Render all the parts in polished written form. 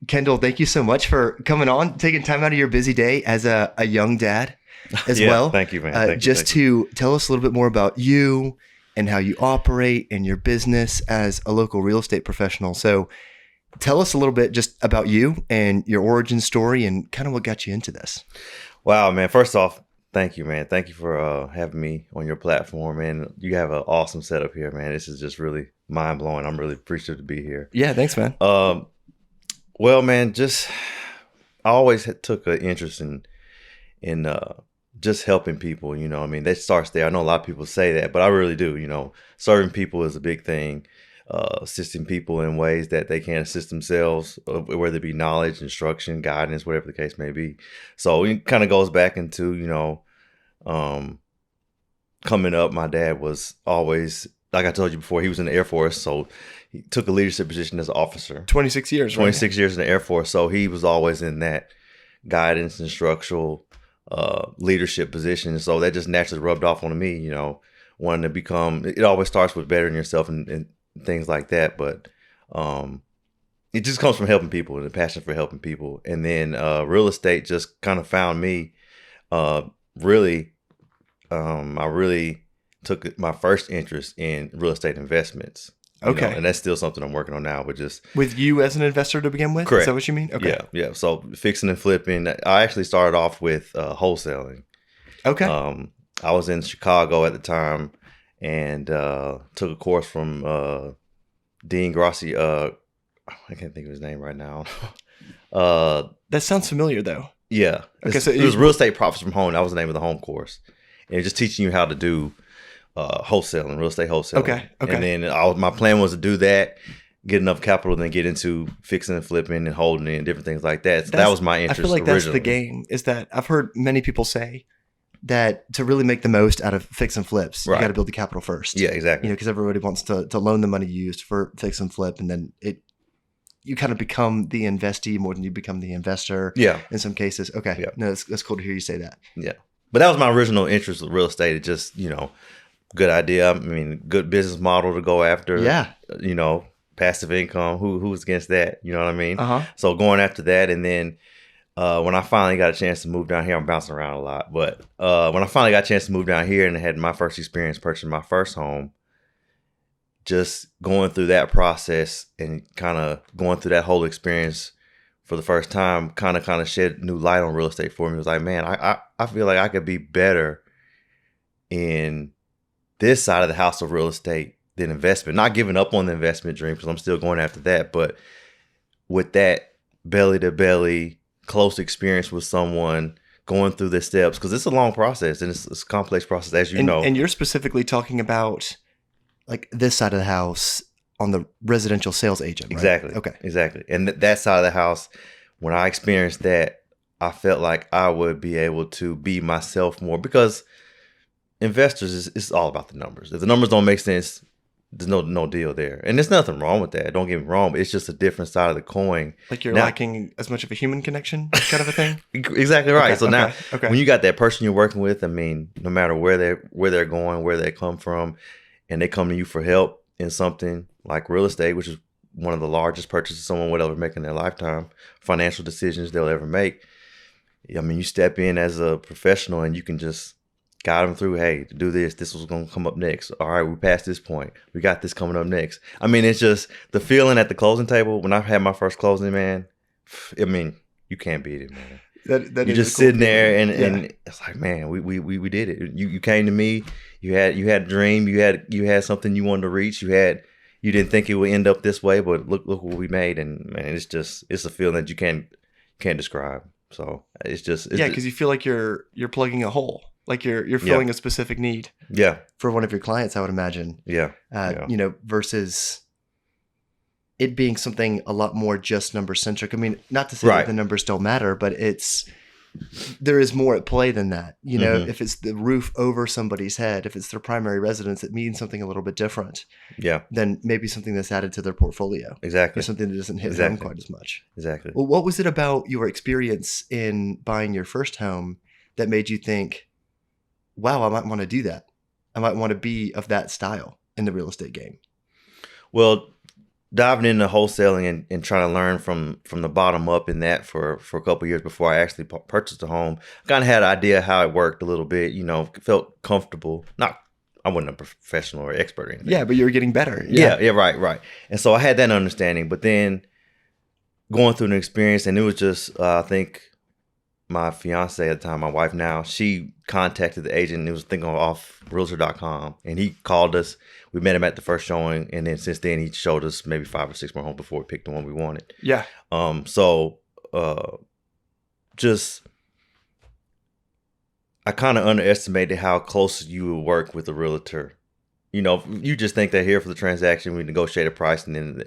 Kendall, thank you so much for coming on, taking time out of your busy day as a young dad as well. Thank you, man. Thank you. To tell us a little bit more about you and how you operate and your business as a local real estate professional. So tell us a little bit just about you and your origin story and kind of what got you into this. Wow, man. First off, thank you, man. Thank you for having me on your platform. And you have an awesome setup here, man. This is just really mind blowing. I'm really appreciative to be here. Yeah, thanks, man. Well, man, I always took an interest in just helping people. You know, I mean, that starts there. I know a lot of people say that, but I really do. You know, serving people is a big thing. Assisting people in ways that they can't assist themselves, whether it be knowledge, instruction, guidance, whatever the case may be. So it kind of goes back into, coming up, my dad was always, like I told you before, he was in the Air Force. So he took a leadership position as an officer. 26 years, right? 26 years in the Air Force. So he was always in that guidance, instructional leadership position. And so that just naturally rubbed off on me, wanting to become, it always starts with bettering yourself and things like that. But it just comes from helping people and the passion for helping people. And then real estate just kind of found me. I really took my first interest in real estate investments. Okay. And that's still something I'm working on now, but just with you as an investor to begin with? Correct. Is that what you mean? Okay. Yeah. So fixing and flipping. I actually started off with wholesaling. Okay. I was in Chicago at the time and took a course from Dean Grossi. I can't think of his name right now. That sounds familiar though. Yeah. Okay. So it was Real Estate Profits from Home. That was the name of the home course. And just teaching you how to do wholesaling, real estate wholesaling. Okay. And then my plan was to do that, get enough capital, then get into fixing and flipping and holding it and different things like that. So that was my interest. I feel like originally. That's the game. Is that I've heard many people say that to really make the most out of fix and flips, you got to build the capital first. Yeah, exactly. Because everybody wants to loan the money used for fix and flip, and then you kind of become the investee more than you become the investor. Yeah. In some cases. Okay. Yeah. No, that's cool to hear you say that. Yeah. But that was my original interest with real estate. It just, good idea. I mean, good business model to go after. Yeah. Passive income. Who's against that? You know what I mean? Uh-huh. So going after that, and then when I finally got a chance to move down here, I'm bouncing around a lot. But when I finally got a chance to move down here and had my first experience purchasing my first home, just going through that process and kind of going through that whole experience for the first time, kind of shed new light on real estate for me. It was like, man, I feel like I could be better in this side of the house of real estate than investment. Not giving up on the investment dream because I'm still going after that. But with that belly to belly close experience with someone going through the steps, because it's a long process and it's a complex process, as you know. And you're specifically talking about like this side of the house on the residential sales agent, right? Exactly. Okay. Exactly. And that side of the house, when I experienced that, I felt like I would be able to be myself more, because investors it's all about the numbers. If the numbers don't make sense, there's no deal there. And there's nothing wrong with that. Don't get me wrong, but it's just a different side of the coin. Like you're lacking as much of a human connection kind of a thing? Exactly right. Okay, so now when you got that person you're working with, I mean, no matter where they're going, where they come from, and they come to you for help in something like real estate, which is one of the largest purchases someone would ever make in their lifetime, financial decisions they'll ever make. I mean, you step in as a professional and you can just guide them through, hey, to do this was going to come up next. All right, we passed this point. We got this coming up next. I mean, it's just the feeling at the closing table. When I had my first closing, man, I mean, you can't beat it, man. That you're just sitting there and it's like, man, we did it. You came to me. You had a dream. You had something you wanted to reach. You didn't think it would end up this way, but look what we made. And man, it's a feeling that you can't describe. So it's because you feel like you're plugging a hole, like you're filling a specific need. Yeah. For one of your clients, I would imagine. Yeah. Versus it being something a lot more just number centric. I mean, not to say that the numbers don't matter, but there is more at play than that. If it's the roof over somebody's head, if it's their primary residence, it means something a little bit different. Yeah. Than maybe something that's added to their portfolio. Exactly. Or something that doesn't hit them quite as much. Exactly. Well, what was it about your experience in buying your first home that made you think, wow, I might want to do that. I might want to be of that style in the real estate game? Well, diving into wholesaling and trying to learn from the bottom up in that for a couple of years before I actually purchased a home. I kind of had an idea how it worked a little bit, felt comfortable. I wasn't a professional or expert or anything. Yeah, but you were getting better. Yeah, right. And so I had that understanding, but then going through an experience, and it was just, I think my fiance at the time, my wife now, she contacted the agent, and it was thinking off realtor.com, and he called us. We met him at the first showing, and then since then he showed us maybe 5 or 6 more homes before we picked the one we wanted. Yeah. Just I kind of underestimated how close you would work with a realtor. You just think they're here for the transaction. We negotiate a price, and then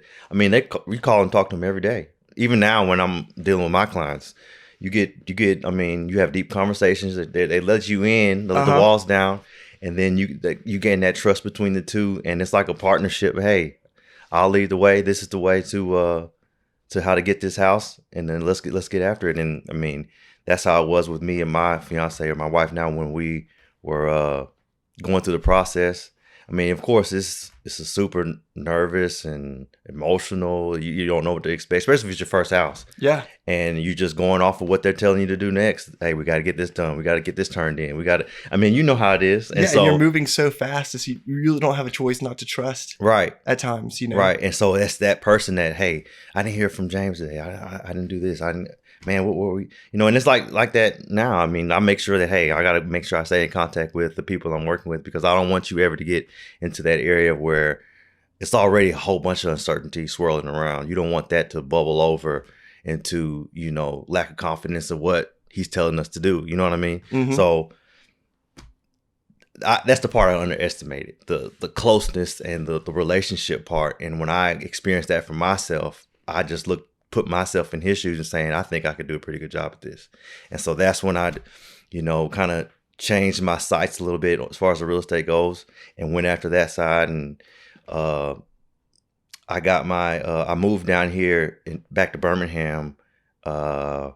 we call and talk to them every day. Even now, when I'm dealing with my clients, you have deep conversations. They let you in, they let the walls down, and then you gain that trust between the two, and it's like a partnership. Hey, I'll lead the way. This is the way to how to get this house, and then let's get after it. And that's how it was with me and my fiance or my wife now when we were going through the process. Of course, it's a super nervous and emotional. You don't know what to expect, especially if it's your first house. Yeah. And you just going off of what they're telling you to do next. Hey, we got to get this done. We got to get this turned in. You know how it is. And and you're moving so fast that you really don't have a choice not to trust. Right. At times, Right. And so that's that person that, hey, I didn't hear from James today. I didn't do this. Man, what were we? And it's like that now. I make sure that, hey, I got to make sure I stay in contact with the people I'm working with, because I don't want you ever to get into that area where it's already a whole bunch of uncertainty swirling around. You don't want that to bubble over into, lack of confidence of what he's telling us to do. You know what I mean? Mm-hmm. So that's the part I underestimated, the closeness and the relationship part. And when I experienced that for myself, I just put myself in his shoes and saying, I think I could do a pretty good job at this. And so that's when I, kind of changed my sights a little bit as far as the real estate goes, and went after that side. And I got I moved down here back to Birmingham in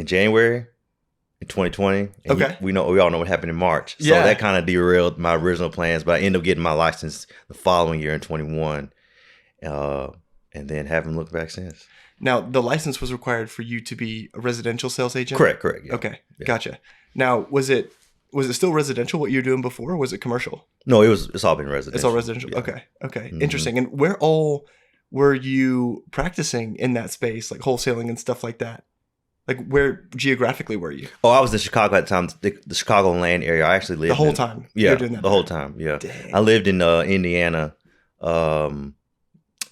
January in 2020. And okay. We all know what happened in March. So that kind of derailed my original plans, but I ended up getting my license the following year in 21. And then haven't looked back since. Now, the license was required for you to be a residential sales agent? Correct. Yeah. Okay, yeah. Gotcha. Now, was it still residential, what you were doing before, or was it commercial? No, it's all been residential. It's all residential? Yeah. Okay. Mm-hmm. Interesting. And where all were you practicing in that space, like wholesaling and stuff like that? Like, where geographically were you? Oh, I was in Chicago at the time, the Chicagoland area. I actually lived the whole time? Yeah, the whole time, yeah. Dang. I lived in Indiana,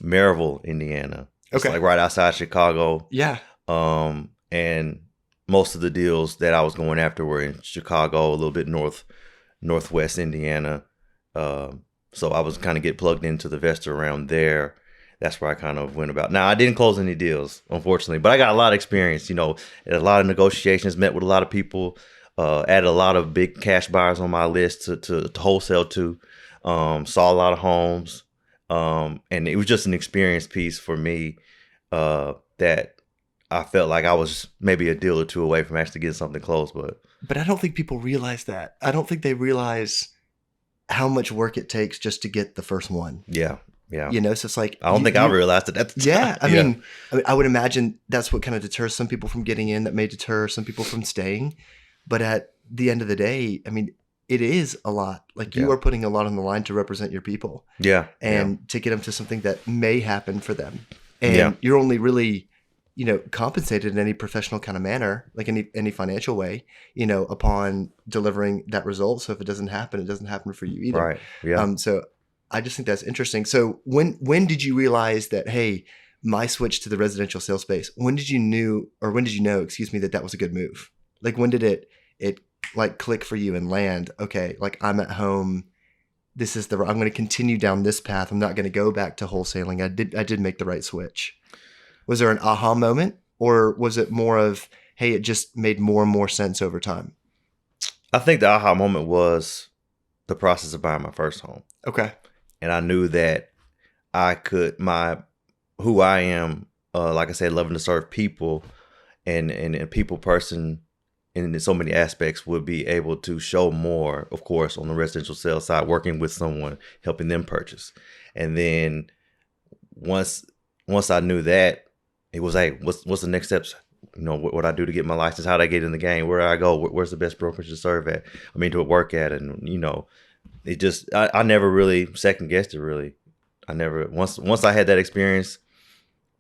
Maryville, Indiana. It's like right outside Chicago. Yeah. And most of the deals that I was going after were in Chicago, a little bit northwest Indiana. So I was kind of get plugged into the Vesta around there. That's where I kind of went about. Now, I didn't close any deals, unfortunately, but I got a lot of experience, a lot of negotiations, met with a lot of people, added a lot of big cash buyers on my list to wholesale to, saw a lot of homes. And it was just an experience piece for me that I felt like I was maybe a deal or two away from actually getting something closed. But I don't think people realize that. I don't think they realize how much work it takes just to get the first one. Yeah. So it's like I don't think I realized it at the time. Yeah, I mean, I would imagine that's what kind of deters some people from getting in. That may deter some people from staying. But at the end of the day, it is a lot. Like you are putting a lot on the line to represent your people. Yeah. And to get them to something that may happen for them. And you're only really, compensated in any professional kind of manner, like any financial way, upon delivering that result. So if it doesn't happen for you either. Right. Yeah. So I just think that's interesting. So when did you realize that, hey, my switch to the residential sales space, when did you know, that was a good move? Like when did it like click for you and land? Okay, like I'm at home. I'm going to continue down this path. I'm not going to go back to wholesaling. I did make the right switch. Was there an aha moment, or was it more of, hey, it just made more and more sense over time? I think the aha moment was the process of buying my first home. Okay. And I knew that who I am, like I said, loving to serve people and a people person in so many aspects, would be able to show more, of course, on the residential sales side, working with someone, helping them purchase. And then once I knew that, it was, hey, what's the next steps? What I do to get my license? How do I get in the game? Where do I go? Where's the best brokerage to serve at? To work at, and it just I never really second guessed it. Really, I never once I had that experience.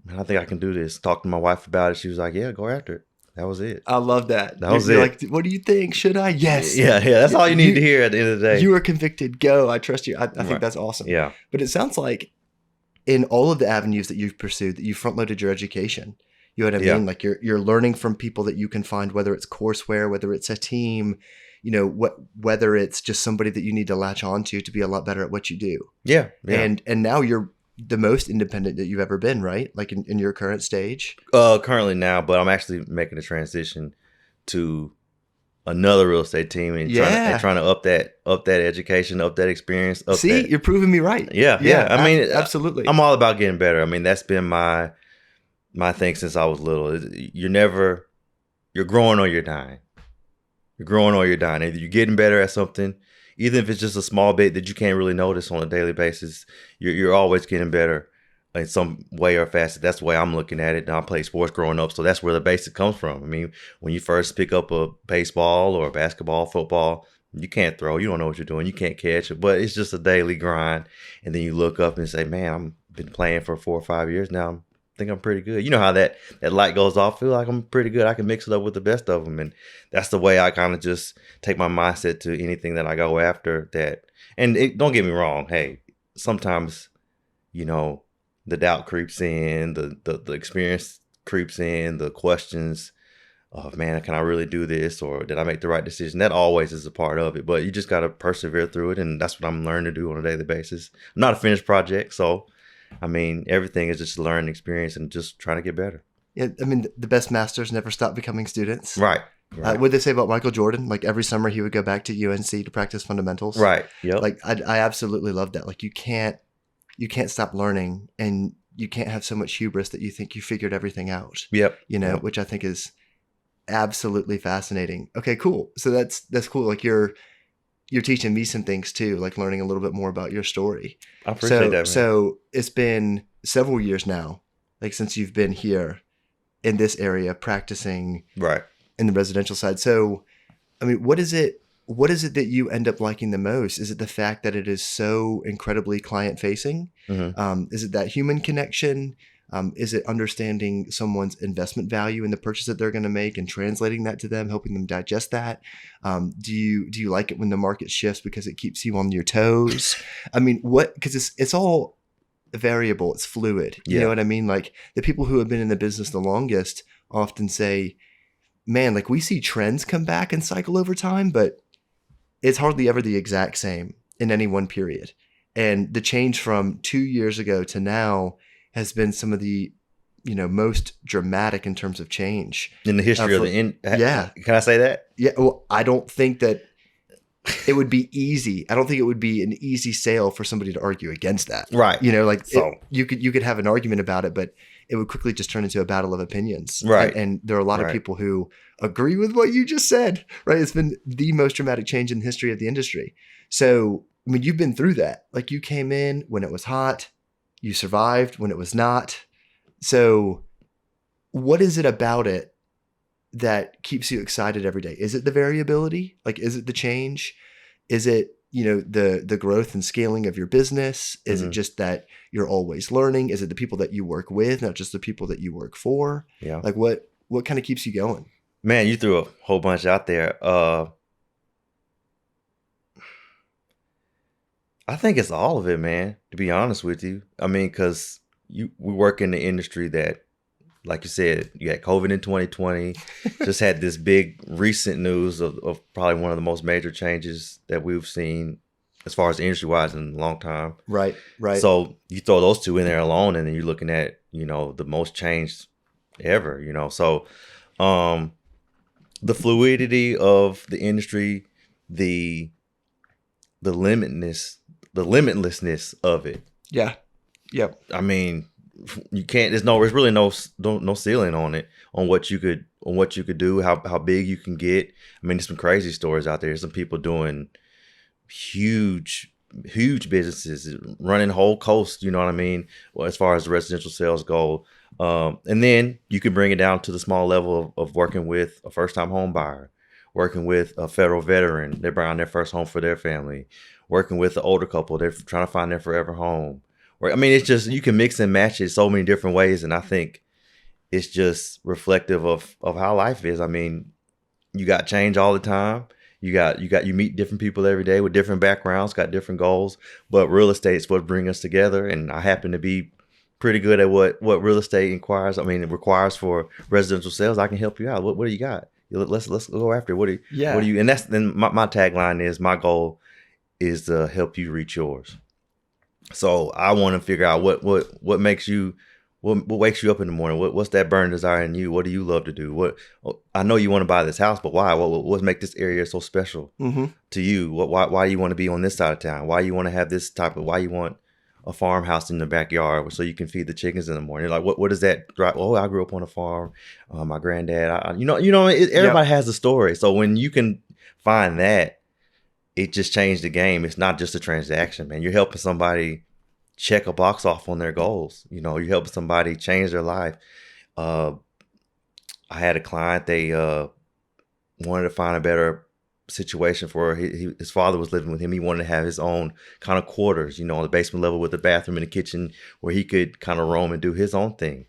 Man, I think I can do this. Talked to my wife about it. She was like, "Yeah, go after it." That was it. I love that. That was it. Like, what do you think? Should I? Yes. Yeah. That's all you need to hear at the end of the day. You are convicted. Go. I trust you. I think that's awesome. Yeah. But it sounds like in all of the avenues that you've pursued, that you front loaded your education. You know what I mean? Like you're learning from people that you can find, whether it's courseware, whether it's a team, whether it's just somebody that you need to latch onto to be a lot better at what you do. Yeah. And now you're the most independent that you've ever been, right? Like in your current stage? Currently now, but I'm actually making a transition to another real estate team and trying to up that education, up that experience. You're proving me right. Yeah. I mean, absolutely. I'm all about getting better. I mean, that's been my thing since I was little. You're growing or you're dying. You're growing or you're dying. Either you're getting better at something, even if it's just a small bit that you can't really notice on a daily basis, you're always getting better in some way or facet. That's the way I'm looking at it. And I played sports growing up, so that's where the basic comes from. I mean, when you first pick up a baseball or a basketball, football, you can't throw. You don't know what you're doing. You can't catch it, but it's just a daily grind. And then you look up and say, man, I've been playing for 4 or 5 years now. I think I'm pretty good. You know how that light goes off. I feel like I'm pretty good. I can mix it up with the best of them. And that's the way I kind of just take my mindset to anything that I go after. Don't get me wrong. Hey, sometimes, the doubt creeps in, the experience creeps in, the questions of, man, can I really do this? Or did I make the right decision? That always is a part of it. But you just got to persevere through it. And that's what I'm learning to do on a daily basis. I'm not a finished project, so I mean, everything is just a learning experience and just trying to get better. Yeah, I mean, the best masters never stop becoming students. Right. What they say about Michael Jordan? Like every summer he would go back to UNC to practice fundamentals. Right. Yep. Like I absolutely love that. Like you can't stop learning, and you can't have so much hubris that you think you figured everything out. Yep. Which I think is absolutely fascinating. Okay, cool. So that's cool. Like you're teaching me some things too, like learning a little bit more about your story. I appreciate that, man. So it's been several years now, like since you've been here in this area practicing right in the residential side. So, I mean, what is it that you end up liking the most? Is it the fact that it is so incredibly client facing? Mm-hmm. Is it that human connection? Is it understanding someone's investment value in the purchase that they're going to make and translating that to them, helping them digest that? Do you like it when the market shifts because it keeps you on your toes? I mean, because it's all variable. It's fluid. You know what I mean? Like the people who have been in the business the longest often say, man, like we see trends come back and cycle over time, but it's hardly ever the exact same in any one period. And the change from 2 years ago to now has been some of the, most dramatic in terms of change in the history of the end. Yeah. Can I say that? Yeah. Well, I don't think that it would be easy. I don't think it would be an easy sale for somebody to argue against that. Right. You could have an argument about it, but it would quickly just turn into a battle of opinions. Right. And there are a lot of people who agree with what you just said, right? It's been the most dramatic change in the history of the industry. So, I mean, you've been through that. Like you came in when it was hot, you survived when it was not. So what is it about it that keeps you excited every day? Is it the variability? Like, is it the change? Is it, the growth and scaling of your business? Is it just that you're always learning? Is it the people that you work with, not just the people that you work for? Yeah. Like what kind of keeps you going? Man, you threw a whole bunch out there. I think it's all of it, man, to be honest with you. I mean, because we work in the industry that, like you said, you had COVID in 2020, just had this big recent news of probably one of the most major changes that we've seen as far as industry-wise in a long time. Right. So you throw those two in there alone, and then you're looking at, the most change ever, So the fluidity of the industry, the limitlessness of it. Yeah. Yep. I mean, you can't. There's really no ceiling on it, on what you could do, how big you can get. I mean, there's some crazy stories out there. There's some people doing huge huge businesses running whole coast, you know what I mean? Well, as far as residential sales go. And then you can bring it down to the small level of working with a first-time home buyer, working with a federal veteran. They're buying their first home for their family, working with the older couple. They're trying to find their forever home. I mean, it's just, you can mix and match it so many different ways. And I think it's just reflective of how life is. I mean, you got change all the time. You meet different people every day with different backgrounds, got different goals, but real estate is what brings us together. And I happen to be pretty good at what real estate it requires for residential sales. I can help you out. What do you got? Let's go after it. What do you, and that's, then my tagline is, my goal is to help you reach yours. So I want to figure out what makes you, what wakes you up in the morning? What's that burning desire in you? What do you love to do? I know you want to buy this house, but why? What make this area so special to you? Why do you want to be on this side of town? Why you want to have this why you want a farmhouse in the backyard so you can feed the chickens in the morning? Like, what is that? Oh, I grew up on a farm. My granddad, everybody has a story. So when you can find that, it just changed the game. It's not just a transaction, man. You're helping somebody check a box off on their goals. You're helping somebody change their life. I had a client, they wanted to find a better situation for his father was living with him. He wanted to have his own kind of quarters, on the basement level with a bathroom and a kitchen where he could kind of roam and do his own thing.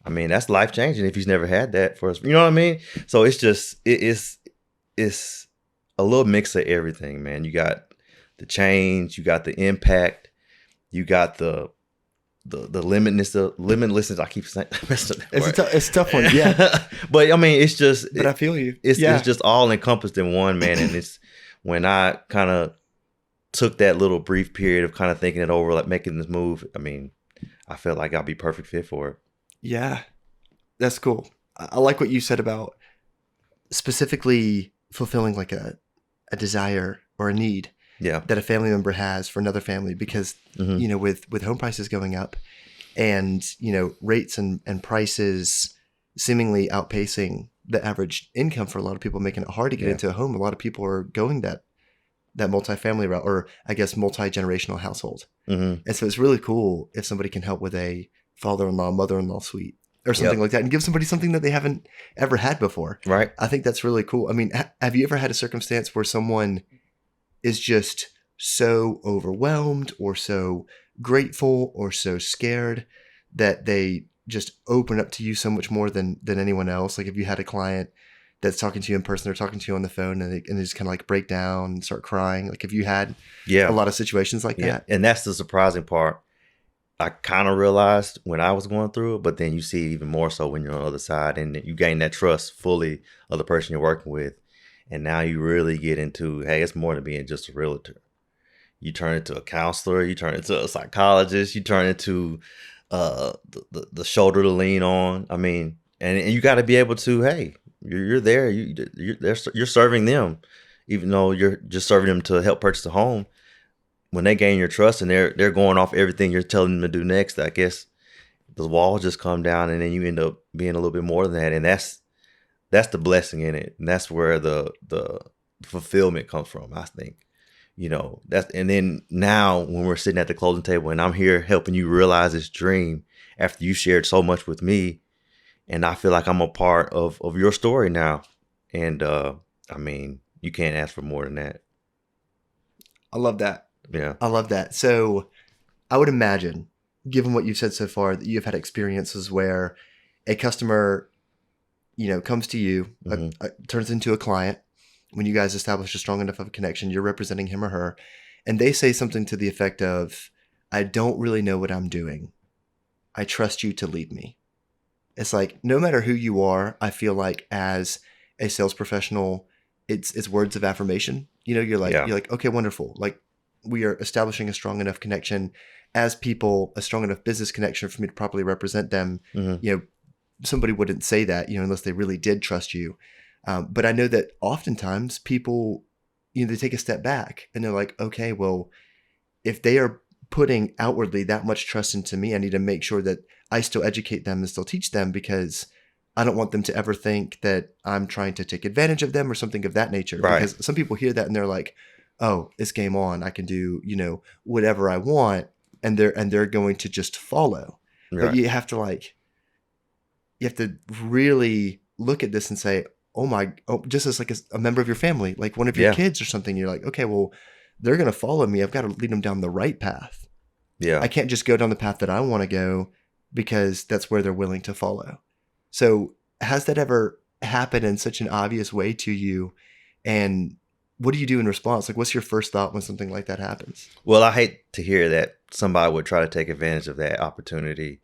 I mean, that's life changing if he's never had that for us. You know what I mean? So it's just, it's a little mix of everything, man. You got the change, you got the impact, you got the limitlessness. I keep saying it's a tough one, yeah. But I mean, it's just. But I feel you. It's just all encompassed in one, man. And it's when I kind of took that little brief period of kind of thinking it over, like making this move. I mean, I felt like I'd be perfect fit for it. Yeah, that's cool. I like what you said about specifically fulfilling like a desire or a need that a family member has for another family, because with home prices going up and rates and prices seemingly outpacing the average income for a lot of people, making it hard to get into a home, a lot of people are going that multifamily route, or I guess multi-generational household. And so it's really cool if somebody can help with a father-in-law, mother-in-law suite or something like that, and give somebody something that they haven't ever had before. Right. I think that's really cool. I mean, have you ever had a circumstance where someone is just so overwhelmed or so grateful or so scared that they just open up to you so much more than anyone else? Like, if you had a client that's talking to you in person or talking to you on the phone and they just kind of like break down and start crying, like, have you had a lot of situations like that? And that's the surprising part. I kind of realized when I was going through it, but then you see it even more so when you're on the other side and you gain that trust fully of the person you're working with. And now you really get into, hey, it's more than being just a realtor. You turn into a counselor, you turn into a psychologist, you turn into the shoulder to lean on. I mean, and you got to be able to, hey, you're there, you're serving them, even though you're just serving them to help purchase a home. When they gain your trust and they're going off everything you're telling them to do next, I guess the walls just come down, and then you end up being a little bit more than that. And that's the blessing in it. And that's where the fulfillment comes from, I think. And then now when we're sitting at the closing table and I'm here helping you realize this dream after you shared so much with me, and I feel like I'm a part of your story now. And I mean, you can't ask for more than that. I love that. Yeah. I love that. So I would imagine, given what you've said so far, that you've had experiences where a customer, comes to you, turns into a client. When you guys establish a strong enough of a connection, you're representing him or her, and they say something to the effect of, I don't really know what I'm doing. I trust you to lead me. It's like, no matter who you are, I feel like as a sales professional, it's words of affirmation. You're like, okay, wonderful. Like, we are establishing a strong enough connection as people, a strong enough business connection for me to properly represent them. Somebody wouldn't say that, unless they really did trust you. But I know that oftentimes people, they take a step back and they're like, okay, well, if they are putting outwardly that much trust into me, I need to make sure that I still educate them and still teach them, because I don't want them to ever think that I'm trying to take advantage of them or something of that nature. Right. Because some people hear that and they're like, oh, it's game on. I can do, whatever I want, and they're going to just follow. But Right. you have to really look at this and say, just as like a member of your family, like one of your Yeah. kids or something, you're like, okay, well, they're going to follow me. I've got to lead them down the right path. Yeah. I can't just go down the path that I want to go because that's where they're willing to follow. So has that ever happened in such an obvious way to you? And what do you do in response? Like, what's your first thought when something like that happens? Well, I hate to hear that somebody would try to take advantage of that opportunity.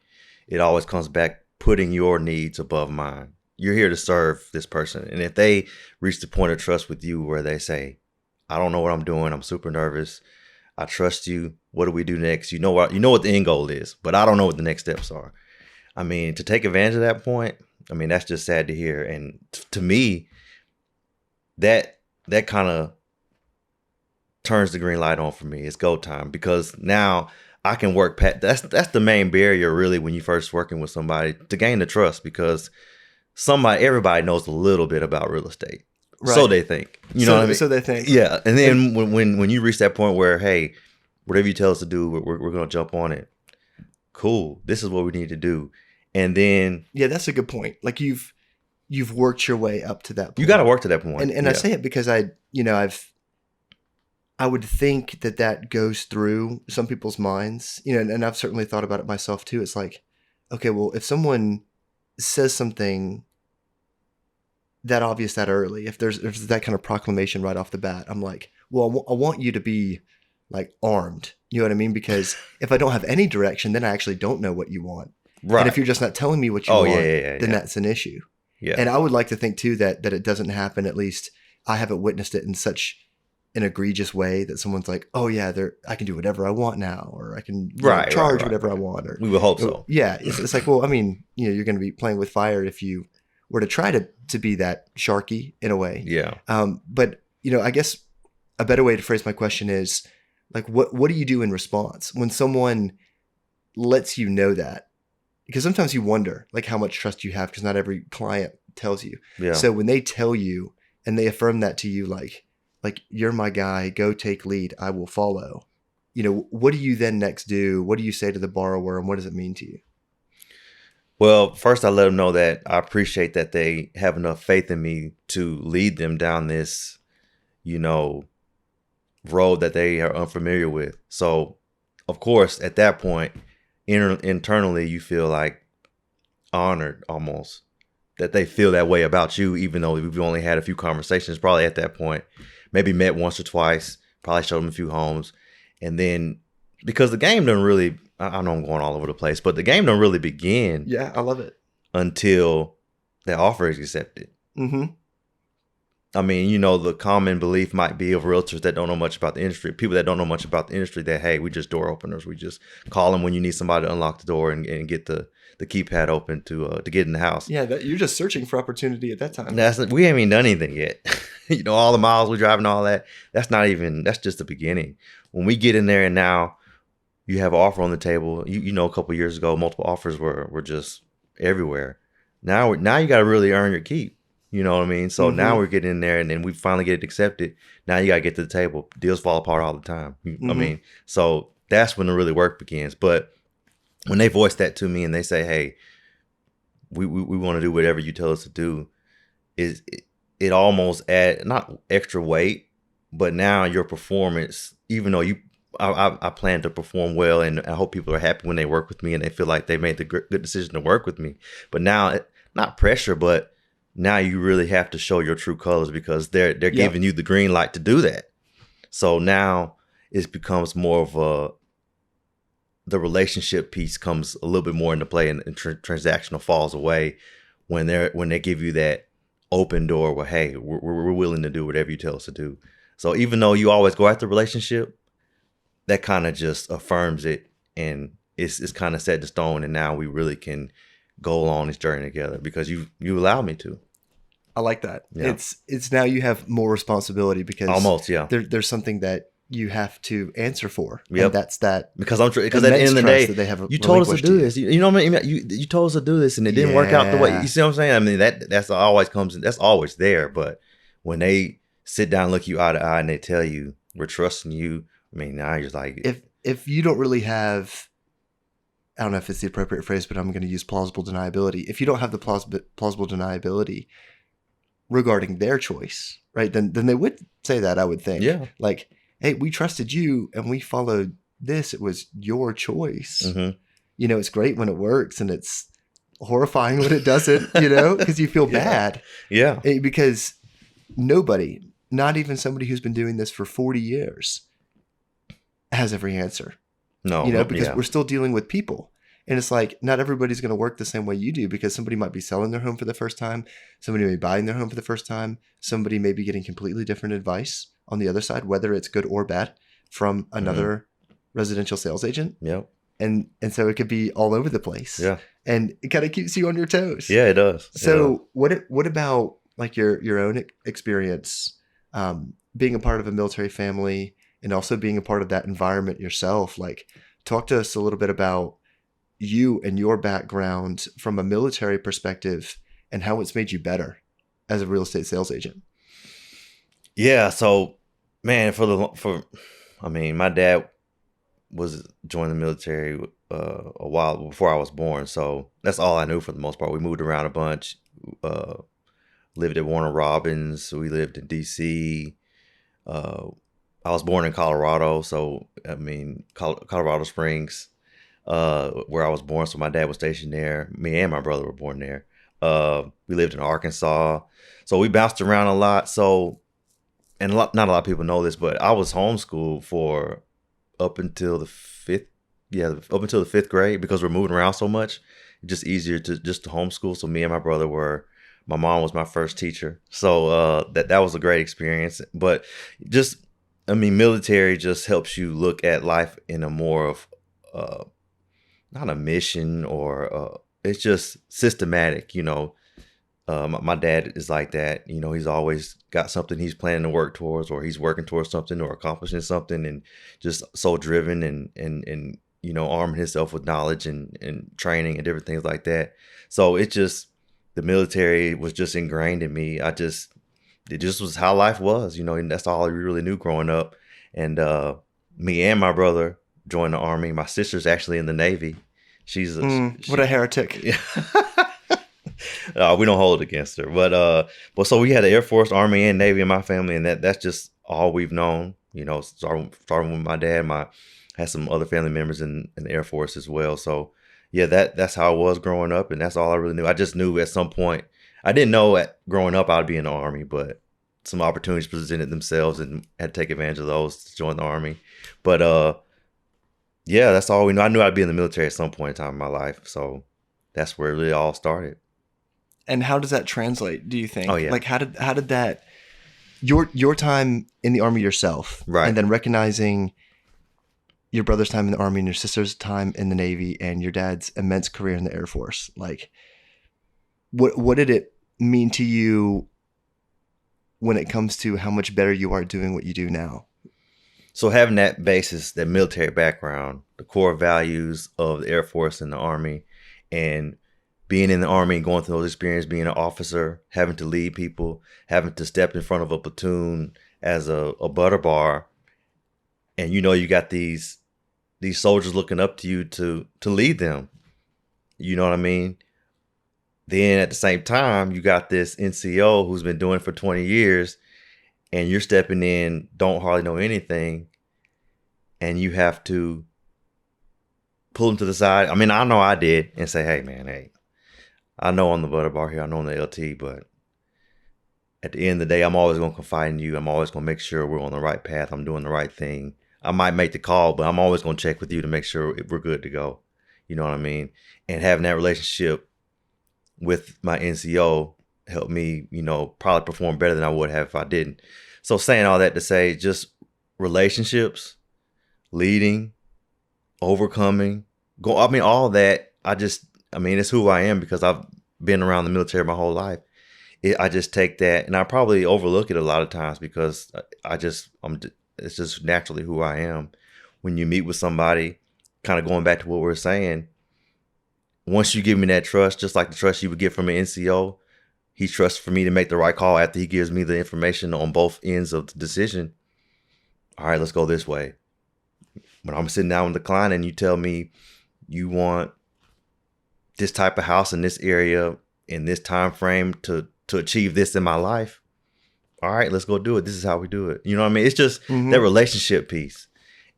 It always comes back putting your needs above mine. You're here to serve this person. And if they reach the point of trust with you where they say, I don't know what I'm doing. I'm super nervous. I trust you. What do we do next? You know what the end goal is, but I don't know what the next steps are. I mean, to take advantage of that point, I mean, that's just sad to hear. And to me, that kind of turns the green light on for me. It's go time, because now I can work past. That's the main barrier really when you first working with somebody, to gain the trust, because everybody knows a little bit about real estate. Right. So they think, you know what I mean? So they think. Yeah. And then when you reach that point where, hey, whatever you tell us to do, we're going to jump on it. Cool. This is what we need to do. And then. Yeah, that's a good point. Like you've worked your way up to that point. You got to work to that point. And I say it because I would think that goes through some people's minds, and I've certainly thought about it myself too. It's like, okay, well, if someone says something that obvious that early, if there's that kind of proclamation right off the bat, I'm like, well, I want you to be like armed. You know what I mean? Because if I don't have any direction, then I actually don't know what you want. Right. And if you're just not telling me what you want, then that's an issue. Yeah. And I would like to think too that it doesn't happen. At least I haven't witnessed it in such an egregious way that someone's like, oh yeah, I can do whatever I want now, or I can charge whatever I want. Or we would hope so. Yeah. It's like, well, I mean, you're going to be playing with fire if you were to try to be that sharky in a way. Yeah. But I guess a better way to phrase my question is like, what do you do in response when someone lets you know that? Because sometimes you wonder like how much trust you have, because not every client tells you. Yeah. So when they tell you and they affirm that to you, like you're my guy, go take lead, I will follow. What do you then next do? What do you say to the borrower, and what does it mean to you? Well, first I let them know that I appreciate that they have enough faith in me to lead them down this, road that they are unfamiliar with. So, of course, at that point, internally, you feel like honored almost that they feel that way about you, even though we've only had a few conversations probably at that point, maybe met once or twice, probably showed them a few homes. And then because the game doesn't really, I know I'm going all over the place, but the game don't really begin. Yeah, I love it. Until the offer is accepted. Mm-hmm. I mean, the common belief might be of realtors that don't know much about the industry, people that don't know much about the industry, that, hey, we just door openers. We just call them when you need somebody to unlock the door and get the keypad open to get in the house. Yeah, you're just searching for opportunity at that time. We haven't even done anything yet. All the miles we drive and all that, that's just the beginning. When we get in there and now you have an offer on the table, a couple of years ago, multiple offers were just everywhere. Now you got to really earn your keep. You know what I mean? So now we're getting in there, and then we finally get it accepted. Now you got to get to the table. Deals fall apart all the time. I mean, so that's when the really work begins. But when they voice that to me and they say, hey, we want to do whatever you tell us to do, it almost add not extra weight, but now your performance, even though I plan to perform well, and I hope people are happy when they work with me and they feel like they made the good decision to work with me. But now, not pressure, but now you really have to show your true colors, because they're giving you the green light to do that. So now it becomes more of the relationship piece comes a little bit more into play, and transactional falls away when they give you that open door where, hey, we're willing to do whatever you tell us to do. So even though you always go after the relationship, that kind of just affirms it, and it's kind of set in stone. And now we really can go along this journey together because you allowed me to. I like that. Yeah. It's now you have more responsibility because almost, yeah. There's something that you have to answer for. Yep. And that's that. Because at the end of the day, you told us to do this. You know what I mean? You told us to do this, and it didn't work out the way. You see what I'm saying? I mean, that's always there. But when they sit down, look you eye to eye, and they tell you, we're trusting you. I mean, now you're like, if you don't really have, I don't know if it's the appropriate phrase, but I'm going to use plausible deniability. If you don't have the plausible deniability regarding their choice, right, then they would say that, I would think. Yeah. Like, hey, we trusted you and we followed this. It was your choice. Mm-hmm. You know, it's great when it works and it's horrifying when it doesn't, you know, because you feel bad. Yeah. Because nobody, not even somebody who's been doing this for 40 years, has every answer. No. You know, because we're still dealing with people. And it's like, not everybody's going to work the same way you do, because somebody might be selling their home for the first time. Somebody may be buying their home for the first time. Somebody may be getting completely different advice on the other side, whether it's good or bad, from another residential sales agent. Yep. And so it could be all over the place. Yeah. And it kind of keeps you on your toes. Yeah, it does. So what about like your own experience, being a part of a military family and also being a part of that environment yourself? Like, talk to us a little bit about you and your background from a military perspective and how it's made you better as a real estate sales agent. Yeah. So, man, my dad was joined the military a while before I was born, so that's all I knew for the most part. We moved around a bunch, lived at Warner Robins, we lived in DC. I was born in Colorado, so I mean Colorado Springs, where I was born. So my dad was stationed there. Me and my brother were born there. We lived in Arkansas, so we bounced around a lot. So, and not a lot of people know this, but I was homeschooled for up until the fifth grade, because we're moving around so much. It's just easier to homeschool. So me and my brother my mom was my first teacher. So that was a great experience. But military just helps you look at life in a more of not a mission, or it's just systematic, you know. My dad is like that. You know, he's always got something he's planning to work towards, or he's working towards something or accomplishing something, and just so driven and you know, arming himself with knowledge and training and different things like that. So the military was just ingrained in me. It just was how life was, you know, and that's all I really knew growing up. And me and my brother joined the Army. My sister's actually in the Navy. What a heretic. Yeah. We don't hold it against her, but so we had the Air Force, Army, and Navy in my family, and that's just all we've known. You know, starting with my dad, had some other family members in the Air Force as well. So yeah, that's how I was growing up, and that's all I really knew. I just knew at some point, I didn't know growing up I'd be in the Army, but some opportunities presented themselves, and had to take advantage of those to join the Army. But yeah, that's all we know. I knew I'd be in the military at some point in time in my life, so that's where it really all started. And how does that translate, do you think? Oh, yeah. Like, how did that, your time in the Army yourself, right, and then recognizing your brother's time in the Army and your sister's time in the Navy and your dad's immense career in the Air Force, like, what did it mean to you when it comes to how much better you are doing what you do now? So having that basis, that military background, the core values of the Air Force and the Army, and being in the Army, going through those experiences, being an officer, having to lead people, having to step in front of a platoon as a butter bar, and you know you got these soldiers looking up to you to lead them. You know what I mean? Then at the same time, you got this NCO who's been doing it for 20 years, and you're stepping in, don't hardly know anything, and you have to pull them to the side. I mean, I know I did, and say, hey, man, hey, I know I'm the butter bar here, I know I'm the LT, but at the end of the day, I'm always going to confide in you. I'm always going to make sure we're on the right path. I'm doing the right thing. I might make the call, but I'm always going to check with you to make sure we're good to go. You know what I mean? And having that relationship with my NCO helped me, you know, probably perform better than I would have if I didn't. So saying all that to say, just relationships, leading, overcoming, all that. It's who I am, because I've been around the military my whole life. I just take that, and I probably overlook it a lot of times, because it's just naturally who I am. When you meet with somebody, kind of going back to what we were saying, once you give me that trust, just like the trust you would get from an NCO, he trusts for me to make the right call after he gives me the information on both ends of the decision. all right, let's go this way. When I'm sitting down with the client and you tell me you want this type of house in this area in this time frame to achieve this in my life, all right, let's go do it. This is how we do it. You know what I mean? It's just that relationship piece.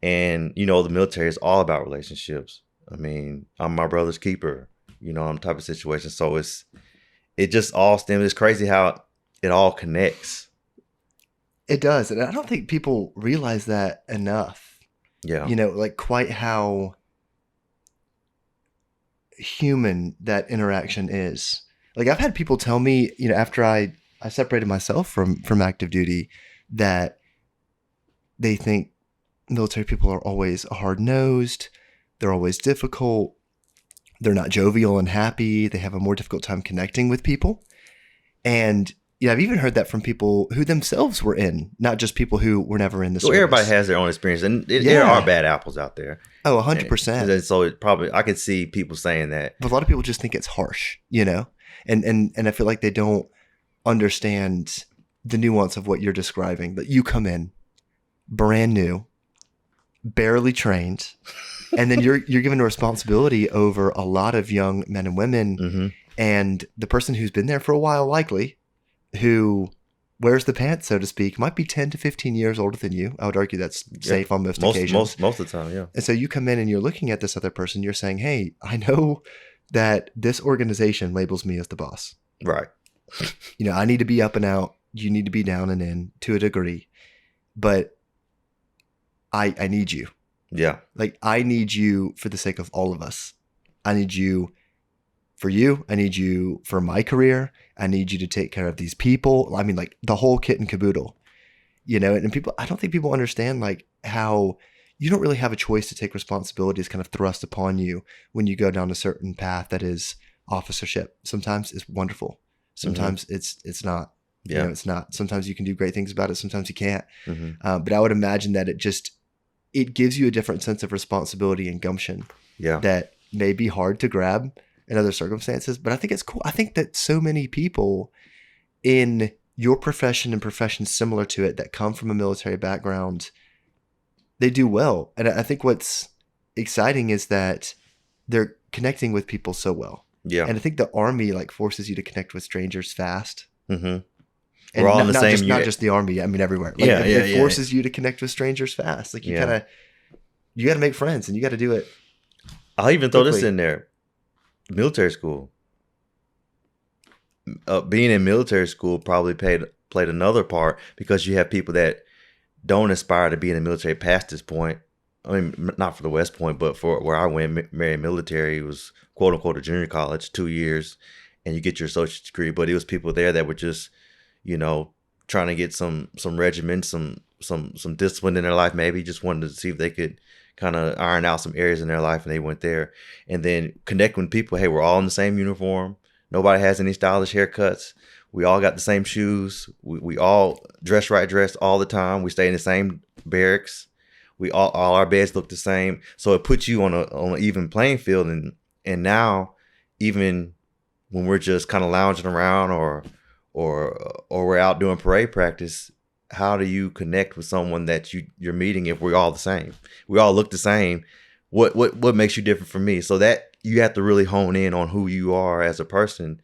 And, you know, the military is all about relationships. I mean, I'm my brother's keeper, you know, I'm type of situation. So it just all stems. It's crazy how it all connects. It does. And I don't think people realize that enough. Yeah. You know, like quite how human that interaction is. Like I've had people tell me, you know, after I separated myself from active duty, that they think military people are always hard-nosed, they're always difficult, they're not jovial and happy, they have a more difficult time connecting with people. And yeah, I've even heard that from people who themselves were in, not just people who were never in the service. Everybody has their own experience, and there are bad apples out there. Oh, 100%. And so it probably, I could see people saying that. But a lot of people just think it's harsh, you know? And I feel like they don't understand the nuance of what you're describing. That you come in brand new, barely trained, and then you're given a responsibility over a lot of young men and women, and the person who's been there for a while, likely, who wears the pants, so to speak, might be 10 to 15 years older than you. I would argue that's safe on most occasions. Most of the time, yeah. And so you come in and you're looking at this other person, you're saying, hey, I know that this organization labels me as the boss. Right. You know, I need to be up and out. You need to be down and in to a degree. But I need you. Yeah. Like, I need you for the sake of all of us. I need you for you. I need you for my career. I need you to take care of these people. I mean, like the whole kit and caboodle, you know, and people, I don't think people understand like how you don't really have a choice to take responsibilities kind of thrust upon you when you go down a certain path that is officership. Sometimes it's wonderful. Sometimes it's not. Yeah. You know, it's not. Sometimes you can do great things about it. Sometimes you can't. But I would imagine that it gives you a different sense of responsibility and gumption. Yeah. That may be hard to grab in other circumstances, but I think it's cool. I think that so many people in your profession and professions similar to it that come from a military background, they do well. And I think what's exciting is that they're connecting with people so well. Yeah. And I think the Army like forces you to connect with strangers fast. Mm-hmm. And we're all in the same unit. Not just the Army. I mean, everywhere. Like, it forces you to connect with strangers fast. Like you got to make friends and you got to do it. I'll even throw this in there. Military school. Being in military school probably played another part because you have people that don't aspire to be in the military past this point. I mean, not for the West Point, but for where I went, married military, it was quote unquote a junior college, 2 years, and you get your associate's degree. But it was people there that were just, you know, trying to get some regimen, some discipline in their life. Maybe just wanted to see if they could kind of iron out some areas in their life, and they went there. And then connect with people. Hey, we're all in the same uniform. Nobody has any stylish haircuts. We all got the same shoes. We all dressed all the time. We stay in the same barracks. We all our beds look the same. So it puts you on an even playing field. And now, even when we're just kind of lounging around or we're out doing parade practice, how do you connect with someone that you're meeting if we're all the same? We all look the same. What makes you different from me? So that you have to really hone in on who you are as a person,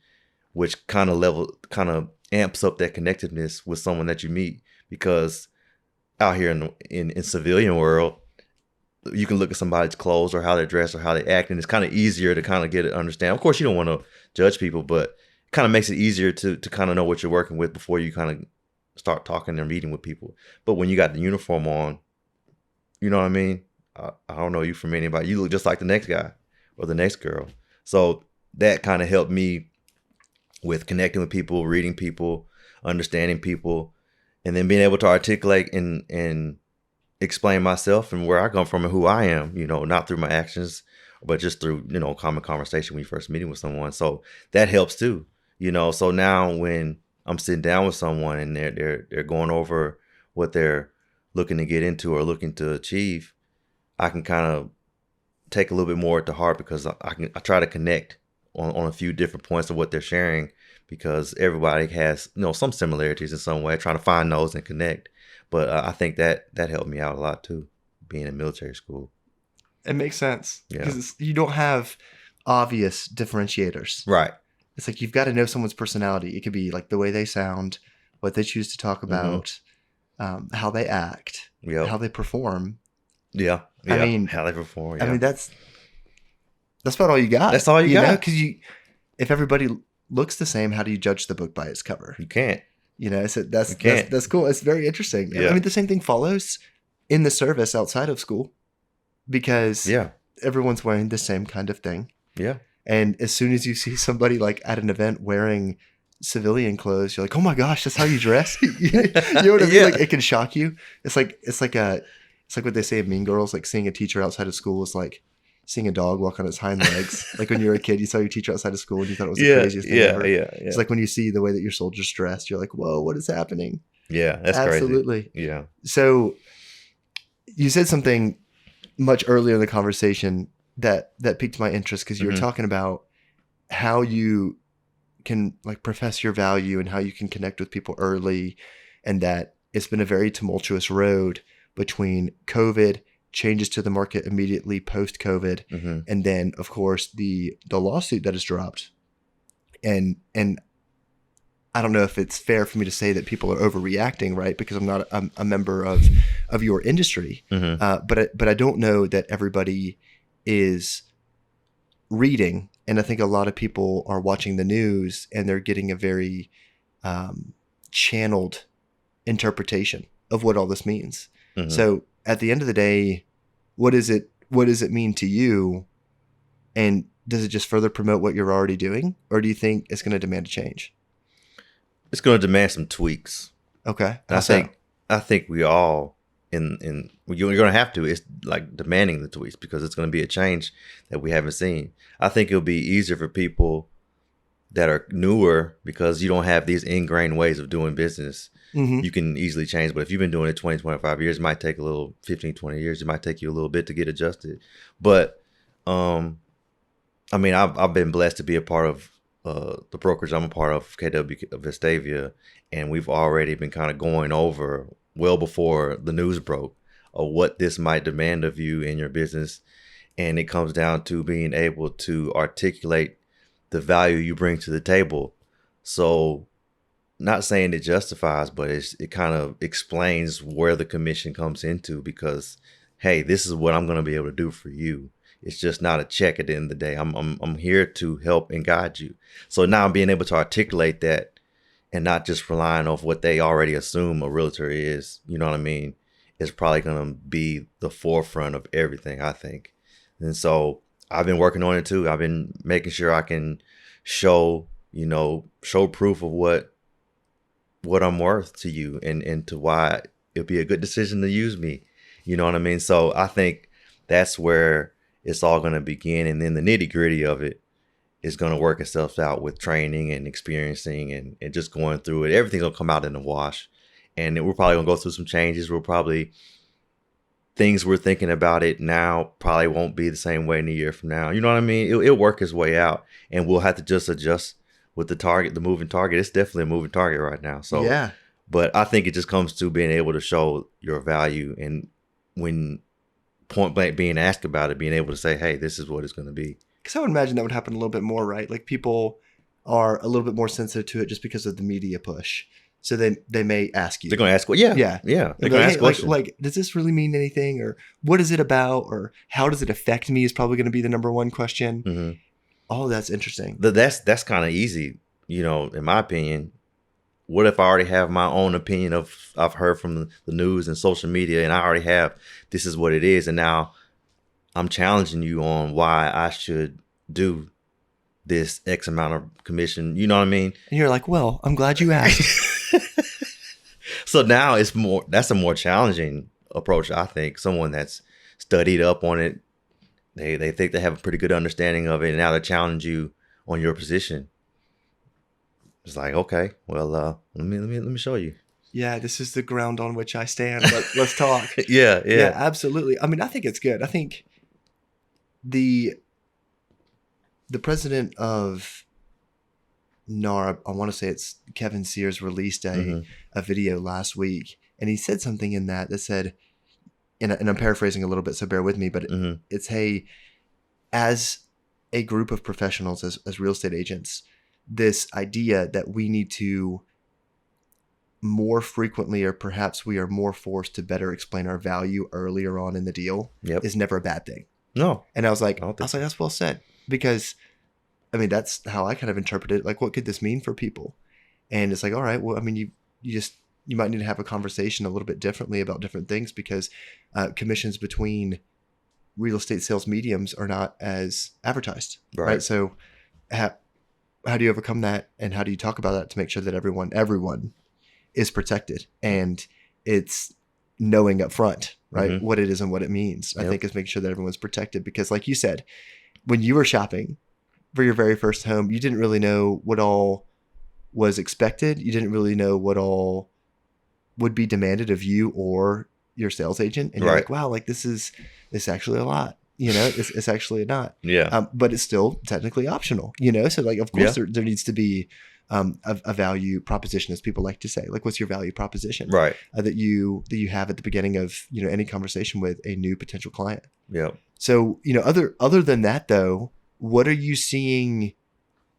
which kind of amps up that connectedness with someone that you meet. Because out here in civilian world, you can look at somebody's clothes or how they dress or how they act, and it's kind of easier to kind of get it understand. Of course, you don't want to judge people, but it kind of makes it easier to kind of know what you're working with before you kind of start talking or meeting with people. But when you got the uniform on, you know what I mean? I don't know you from anybody. You look just like the next guy or the next girl. So that kind of helped me with connecting with people, reading people, understanding people, and then being able to articulate and explain myself and where I come from and who I am, you know, not through my actions, but just through, you know, common conversation when you first meeting with someone. So that helps too, you know. So now when I'm sitting down with someone and they're going over what they're looking to get into or looking to achieve, I can kind of take a little bit more to heart because I try to connect on a few different points of what they're sharing, because everybody has, you know, some similarities in some way, trying to find those and connect. But I think that helped me out a lot too, being in military school. It makes sense Yeah. because you don't have obvious differentiators. Right. It's like you've got to know someone's personality. It could be like the way they sound, what they choose to talk about, how they act, how they perform. Yeah. I mean, how they perform. I Yeah. mean, that's about all you got. That's all you got. Because if everybody looks the same, how do you judge the book by its cover? You can't. So that's cool. It's very interesting. Yeah. I mean, the same thing follows in the service outside of school because everyone's wearing the same kind of thing. Yeah. And as soon as you see somebody like at an event wearing civilian clothes, you're like, oh my gosh, that's how you dress. You know what I mean? Like it can shock you. It's like what they say of Mean Girls, like seeing a teacher outside of school is like seeing a dog walk on its hind legs. Like when you were a kid, you saw your teacher outside of school and you thought it was the craziest thing ever. Yeah. It's like when you see the way that your soldier's dressed, you're like, whoa, what is happening? Yeah, that's absolutely crazy. Yeah. So you said something much earlier in the conversation that piqued my interest because you were talking about how you can like profess your value and how you can connect with people early, and that it's been a very tumultuous road between COVID, changes to the market immediately post-COVID, and then of course the lawsuit that has dropped. And I don't know if it's fair for me to say that people are overreacting, right? Because I'm not a member of your industry, but I don't know that everybody is reading, and I think a lot of people are watching the news and they're getting a very channeled interpretation of what all this means. So at the end of the day, what does it mean to you, and does it just further promote what you're already doing, or do you think it's going to demand a change? It's going to demand some tweaks. Okay. I think we all you're going to have to. It's like demanding the tweaks because it's going to be a change that we haven't seen. I think it'll be easier for people that are newer because you don't have these ingrained ways of doing business. You can easily change. But if you've been doing it 20, 25 years, it might take a little 15, 20 years. It might take you a little bit to get adjusted. But I mean, I've been blessed to be a part of the brokerage I'm a part of, KW Vestavia, and we've already been kind of going over well before the news broke of what this might demand of you in your business. And it comes down to being able to articulate the value you bring to the table. So not saying it justifies, but it kind of explains where the commission comes into, because, hey, this is what I'm going to be able to do for you. It's just not a check at the end of the day. I'm here to help and guide you. So now being able to articulate that and not just relying off what they already assume a realtor is, you know what I mean, is probably going to be the forefront of everything, I think. And so I've been working on it too. I've been making sure I can show proof of what I'm worth to you and to why it'd be a good decision to use me. You know what I mean? So I think that's where it's all going to begin. And then the nitty gritty of it is going to work itself out with training and experiencing and just going through it. Everything's going to come out in the wash. And we're probably going to go through some changes. Things we're thinking about it now probably won't be the same way in a year from now. You know what I mean? It'll work its way out, and we'll have to just adjust with the moving target. It's definitely a moving target right now. So, yeah. But I think it just comes to being able to show your value, and when point blank being asked about it, being able to say, hey, this is what it's going to be. Because I would imagine that would happen a little bit more, right? Like people are a little bit more sensitive to it just because of the media push. So they may ask you. They're going to ask, well, yeah. They're going to ask questions. Like, does this really mean anything? Or what is it about? Or how does it affect me is probably going to be the number one question. Mm-hmm. Oh, that's interesting. That's kind of easy, in my opinion. What if I already have my own opinion I've heard from the news and social media, and I already have, this is what it is. And now I'm challenging you on why I should do this X amount of commission. You know what I mean? And you're like, well, I'm glad you asked. So now that's a more challenging approach, I think. Someone that's studied up on it, they think they have a pretty good understanding of it, and now they challenge you on your position. It's like, okay, well, let me show you. Yeah, this is the ground on which I stand. Let's talk. Yeah, absolutely. I mean, I think it's good. I think the president of NAR, I want to say it's Kevin Sears, released a video last week, And he said something in that said, and I'm paraphrasing a little bit, so bear with me, but it's, hey, as a group of professionals, as real estate agents, this idea that we need to more frequently, or perhaps we are more forced to better explain our value earlier on in the deal is never a bad thing. No. And I was like, that's well said, because I mean, that's how I kind of interpret it. Like, what could this mean for people? And it's like, all right, well, I mean, you might need to have a conversation a little bit differently about different things, because commissions between real estate sales mediums are not as advertised. Right. So how do you overcome that? And how do you talk about that to make sure that everyone is protected? And it's knowing up front, right, what it is and what it means. I think is making sure that everyone's protected, because like you said, when you were shopping for your very first home, you didn't really know what all was expected. You didn't really know what all would be demanded of you or your sales agent. And you're like, wow, like this is actually a lot, it's actually not. Yeah. But it's still technically optional, So like, of course there needs to be a value proposition, as people like to say. Like, what's your value proposition? Right. That you have at the beginning of, any conversation with a new potential client. Yeah. So, other than that though, what are you seeing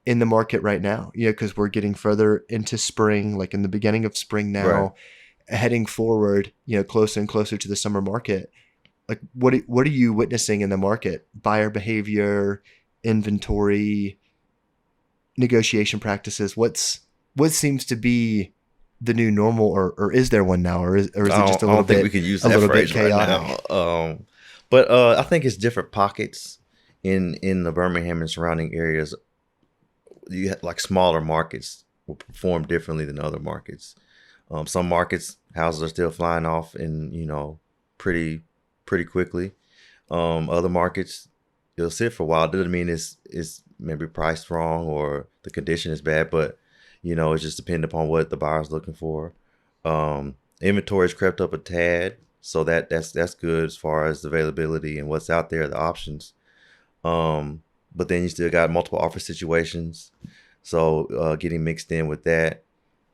in the market right now? Because we're getting further into spring, like in the beginning of spring now, heading forward, closer and closer to the summer market. Like, what are you witnessing in the market? Buyer behavior, inventory, negotiation practices. What seems to be the new normal, or is there one now, or is it just a little bit? I don't think we could use that phrase right now. But I think it's different pockets in the Birmingham and surrounding areas. You have, like, smaller markets will perform differently than other markets. Some markets, houses are still flying off and, pretty quickly. Other markets, it'll sit for a while. It doesn't mean it's maybe priced wrong or the condition is bad, but it's just dependent upon what the buyer's looking for. Inventory's crept up a tad, so that's good as far as the availability and what's out there, the options. But then you still got multiple offer situations, so getting mixed in with that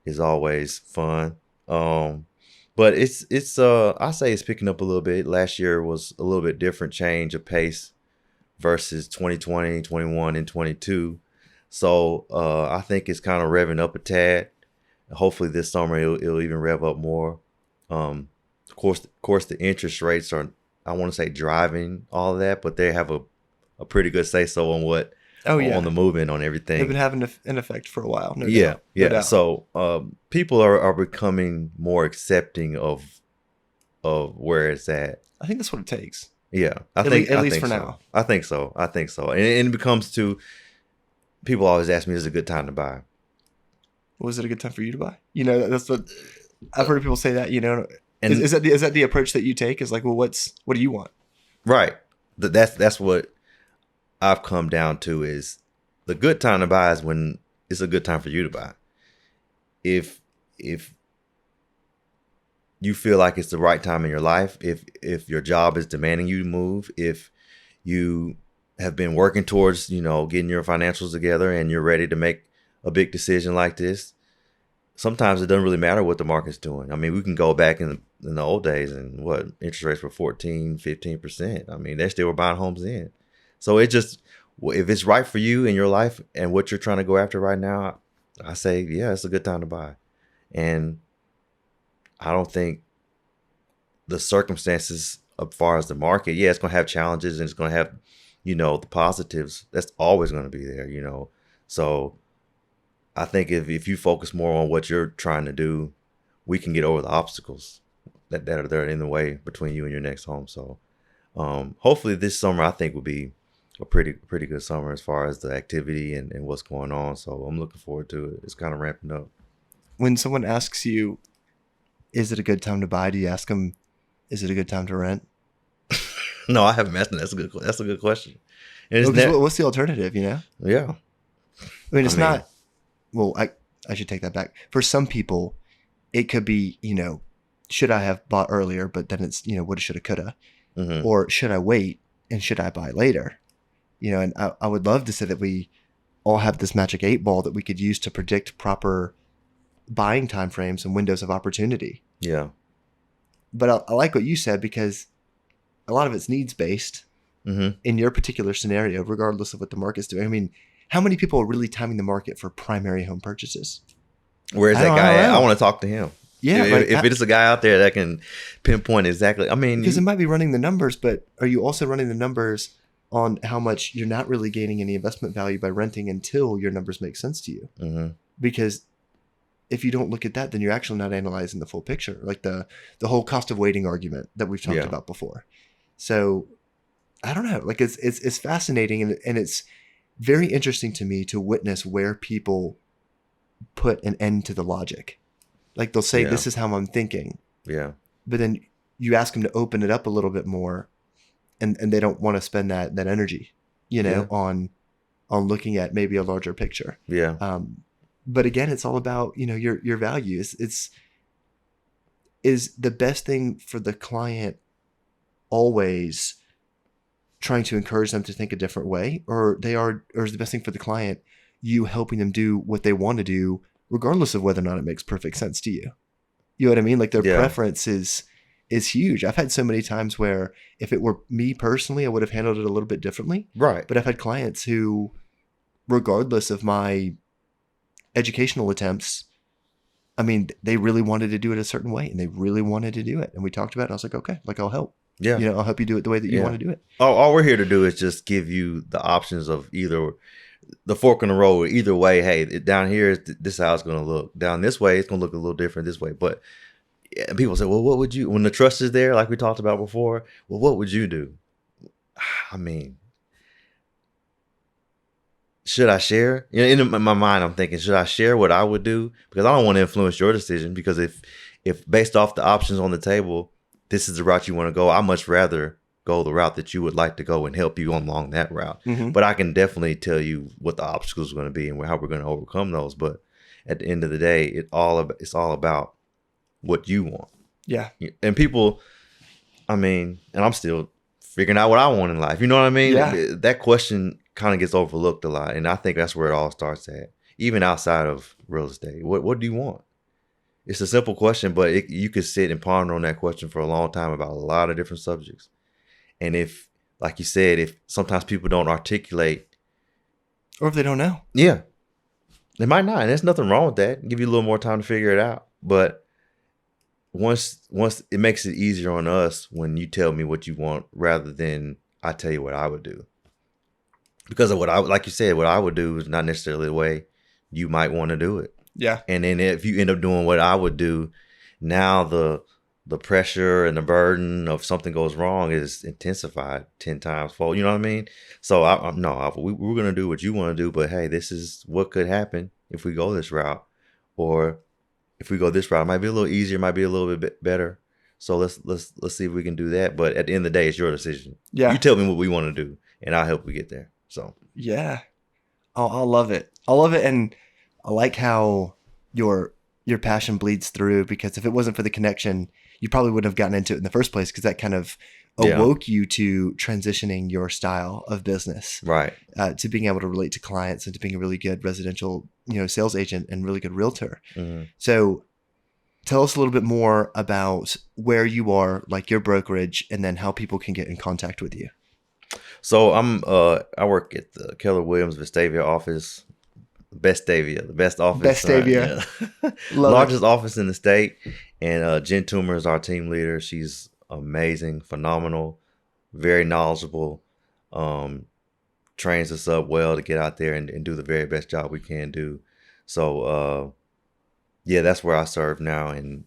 is always fun. But it's I say it's picking up a little bit. Last year was a little bit different change of pace versus 2020, 21, and 22. So I think it's kind of revving up a tad. Hopefully this summer it'll even rev up more. Of course, the interest rates are, I want to say, driving all of that, but they have a pretty good say so on what on the movement, on everything. They've been having an effect for a while. No doubt. So people are becoming more accepting of where it's at. I think that's what it takes. Yeah, at least for now. I think so. And it becomes to, people always ask me, is it a good time to buy? Was it a good time for you to buy? That's what I've heard people say that. And is that the approach that you take? Is like, well, what do you want? Right. That's what I've come down to, is the good time to buy is when it's a good time for you to buy. If you feel like it's the right time in your life, if your job is demanding you to move, if you have been working towards, getting your financials together and you're ready to make a big decision like this, sometimes it doesn't really matter what the market's doing. I mean, we can go back in the old days and what interest rates were 14, 15%. I mean, they still were buying homes then. So it just, if it's right for you in your life and what you're trying to go after right now, I say, yeah, it's a good time to buy. And I don't think the circumstances as far as the market, it's going to have challenges and it's going to have, the positives. That's always going to be there, So I think if you focus more on what you're trying to do, we can get over the obstacles that are there in the way between you and your next home. So hopefully this summer, I think, will be a pretty good summer as far as the activity and what's going on. So I'm looking forward to it. It's kind of ramping up. When someone asks you, is it a good time to buy? Do you ask them, is it a good time to rent? No, I haven't asked them. That's a good question. What's the alternative, Yeah. I mean, it's not, well, I should take that back. For some people, it could be, should I have bought earlier, but then it's, woulda, shoulda, coulda. Mm-hmm. Or should I wait and should I buy later? And I would love to say that we all have this magic 8 ball that we could use to predict proper buying timeframes and windows of opportunity. Yeah. but I like what you said, because a lot of it's needs based in your particular scenario, regardless of what the market's doing. I mean, how many people are really timing the market for primary home purchases? Where's that guy at? I want to talk to him. Yeah, if it's a guy out there that can pinpoint exactly, I mean, because it might be running the numbers, but are you also running the numbers on how much you're not really gaining any investment value by renting until your numbers make sense to you? Because if you don't look at that, then you're actually not analyzing the full picture, like the whole cost of waiting argument that we've talked about before. So I don't know, like it's fascinating, and it's very interesting to me to witness where people put an end to the logic. Like they'll say, this is how I'm thinking. Yeah. But then you ask them to open it up a little bit more, and they don't want to spend that energy, on looking at maybe a larger picture. Yeah. But again, it's all about, your value. Is the best thing for the client always trying to encourage them to think a different way, or is the best thing for the client you helping them do what they want to do, regardless of whether or not it makes perfect sense to you? You know what I mean? Like their preference is huge. I've had so many times where if it were me personally, I would have handled it a little bit differently. Right. But I've had clients who, regardless of my educational attempts, I mean, they really wanted to do it a certain way, and they really wanted to do it. And we talked about it. And I was like, okay, like I'll help. Yeah. I'll help you do it the way that you want to do it. All we're here to do is just give you the options of either the fork in the road. Either way, hey, down here, this is how it's going to look. Down this way, it's going to look a little different this way. But people say, well, what would you, when the trust is there, like we talked about before, well, what would you do? I mean, should I share? In my mind, I'm thinking, should I share what I would do? Because I don't want to influence your decision. Because if based off the options on the table, this is the route you want to go, I'd much rather go the route that you would like to go and help you along that route. But I can definitely tell you what the obstacles are going to be and how we're going to overcome those. But at the end of the day, it's all about what you want. Yeah. And people, I mean, and I'm still figuring out what I want in life. You know what I mean? Yeah. That question kind of gets overlooked a lot. And I think that's where it all starts at, even outside of real estate. What do you want? It's a simple question, but you could sit and ponder on that question for a long time about a lot of different subjects. And if, like you said, if sometimes people don't articulate, or if they don't know, they might not. And there's nothing wrong with that. Give you a little more time to figure it out. But once it makes it easier on us when you tell me what you want rather than I tell you what I would do. Because of like you said, what I would do is not necessarily the way you might want to do it. Yeah. And then if you end up doing what I would do, now the pressure and the burden of something goes wrong is intensified 10 times fold. You know what I mean? So we're going to do what you want to do, but hey, this is what could happen if we go this route, or if we go this route, it might be a little easier, might be a little bit better. So let's see if we can do that. But at the end of the day, it's your decision. Yeah. You tell me what we want to do and I'll help we get there. So yeah. I love it. I love it. And I like how your passion bleeds through, because if it wasn't for the connection, you probably wouldn't have gotten into it in the first place, because that kind of awoke you to transitioning your style of business, right? To being able to relate to clients and to being a really good residential, sales agent and really good realtor. Mm-hmm. So tell us a little bit more about where you are, like your brokerage, and then how people can get in contact with you. So I work at the Keller Williams Vestavia office. Vestavia, the best office. Vestavia. Largest office in the state. And Jen Toomer is our team leader. She's amazing, phenomenal, very knowledgeable, trains us up well to get out there and do the very best job we can do. So, that's where I serve now. And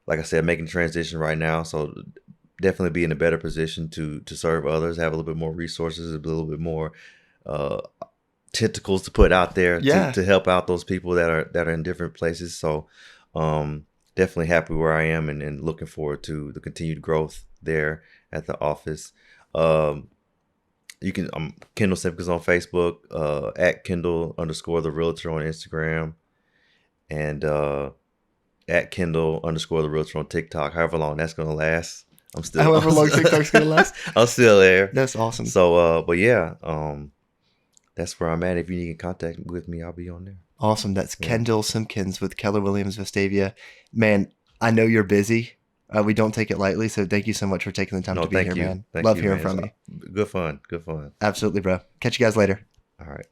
like I said, making transition right now. So definitely be in a better position to serve others, have a little bit more resources, a little bit more tentacles to put out there to help out those people that are in different places. So definitely happy where I am and looking forward to the continued growth there at the office. You can Kendall Simpkins on Facebook, at Kendall_the realtor on Instagram, and at Kendall_the realtor on TikTok. However long that's gonna last. However long TikTok's gonna last. I'm still there. That's awesome. So that's where I'm at. If you need to contact with me, I'll be on there. Awesome. That's Kendall Simpkins with Keller Williams Vestavia. Man, I know you're busy. We don't take it lightly. So thank you so much for taking the time to be here, man. Thank Love you, hearing man. from you. Good fun. Absolutely, bro. Catch you guys later. All right.